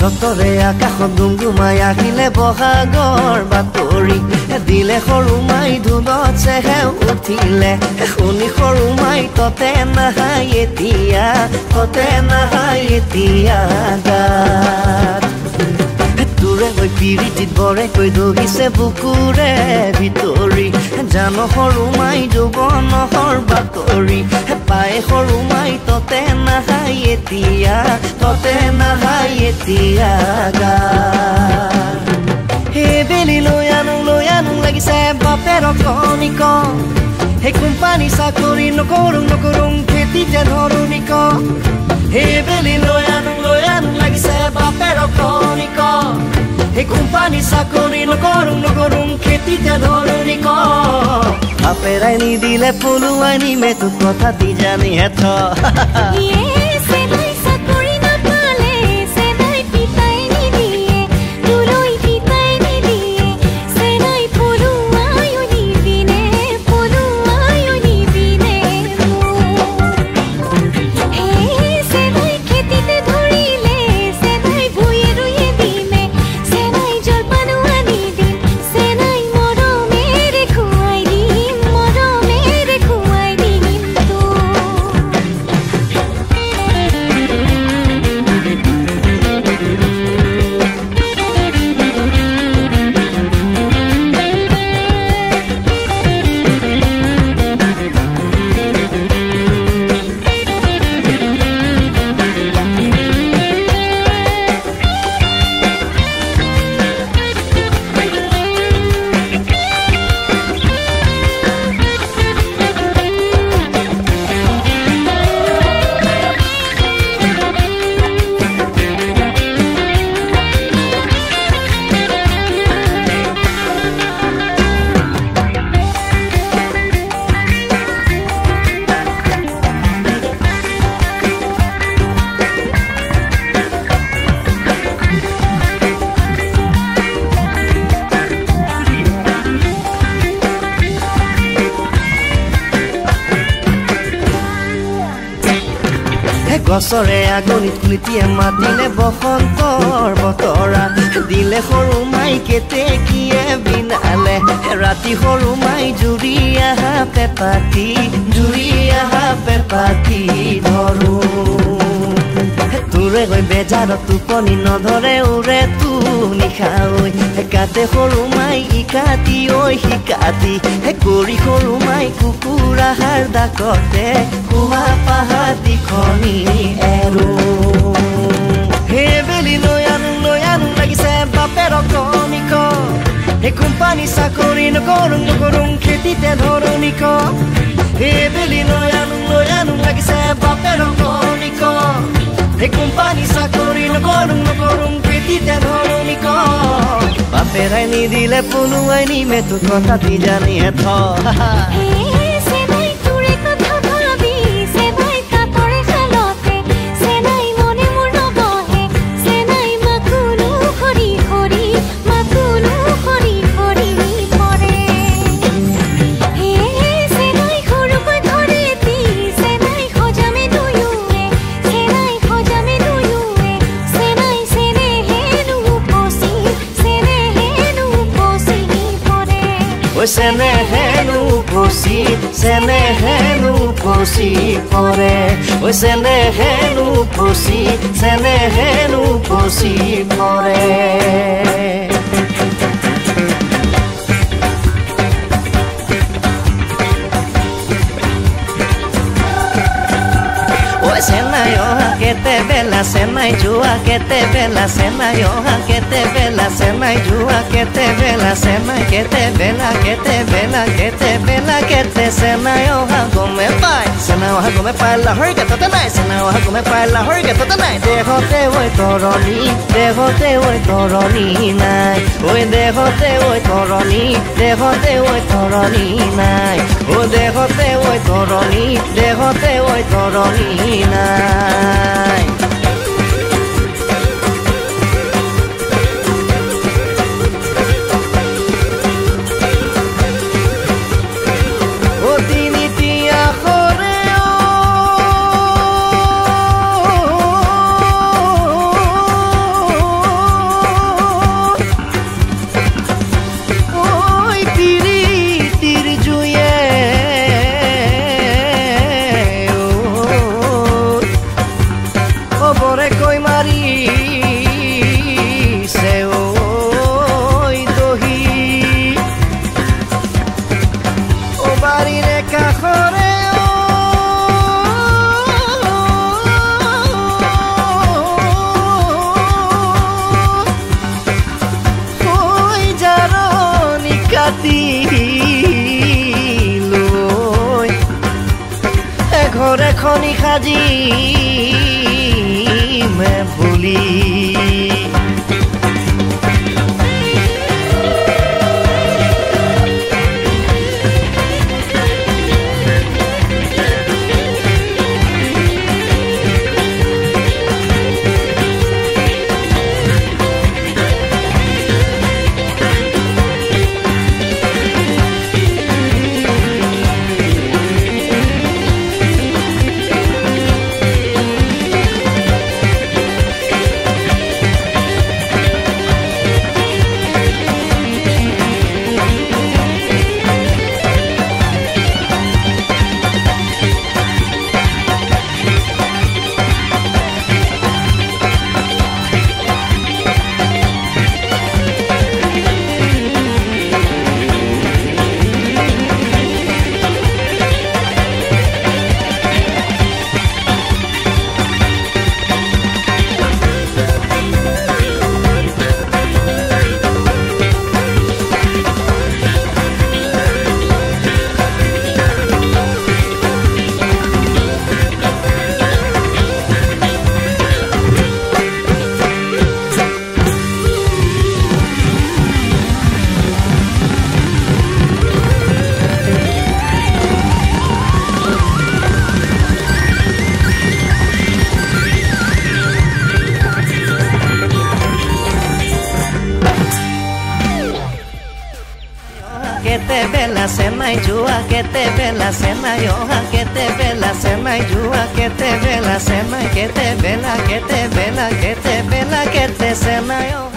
চতৰে আকাশত গুমগুমাই আহিলে বহাগৰ বাতৰি দিলে সৰু মাই ধুনত চেহেও উঠিলে শুনি সৰু মাই ততে নাহাই এতিয়া গাত তোৰে গৈ পিৰিতিত বৰে কৈ দহিছে বুকুৰে ভিতৰি জান সৰু মাই যৌৱনৰ বাতৰি পায় সৰু মাই ততে নাহাই এতিয়া গাত সেই বেলি লৈ আনো লাগিছে বাপেৰ কণিক সেই কোম্পানী চাকৰি নকৰো খেতিতে ধৰণিক সেই বেলি লৈ আনো লাগিছে বাপেৰ কণিক সেই কোম্পানী চাকৰি নকৰো খেতিতে ধৰণিক বাপেৰাই নিদিলে পলুৱাই নিমে তোক কথা দি জানি হেথ গছৰে আগনিত কুলিটিয়ে মাতিলে বসন্তৰ বতৰা দিলে সৰু মাই কেতেকীয়ে বিনালে ৰাতি সৰু মাই জুৰি আহা পেপাতি ধৰো তোৰে গৈ বেজাৰত টোপনি নধৰে উৰে তো নিশা ঐ কাতে সৰু মাই ইকাতি শিকাতি কৰি সৰু মাই কুকুৰ আহাৰ ডাকতে কুমা পাহাতি খনি এৰো সেই বেলি লৈ আনো লাগিছে বাপেৰ কণিক সেই কোম্পানী চাকৰি নকৰো খেতিতে ধৰণিক সেই বেলি লৈ আনো লাগিছে বাপেৰ কণিক সেই কোম্পানী চাকৰি নকৰো খেতিতে ধৰণিক বাপেৰাই নিদিলে পলুৱাই নিমে তোক কথা দি জানি হেথ চেনেহেনো পচি পৰে চেনেহেনো পচি পৰে Senai oha que te vela, senai jua que te vela, senai oha que te vela, senai jua que te vela, senai que te vela, que te vela, que te vela, que te senai oha come pai, senai oha come pai la hurga tota nai, senai oha come pai la hurga tota nai, dejote voy toroni nai, oi dejote voy toroni nai, o dejote voy toroni nai. মাৰিছে ঐ দহি ও বাৰীৰে কাষৰে লৈ ঘৰ এখনি সাজিম বুলি que te vela cena y jua que te vela cena y hoja que te vela cena y jua que te vela cena que te vela que te vela que te vela que te cena y hoja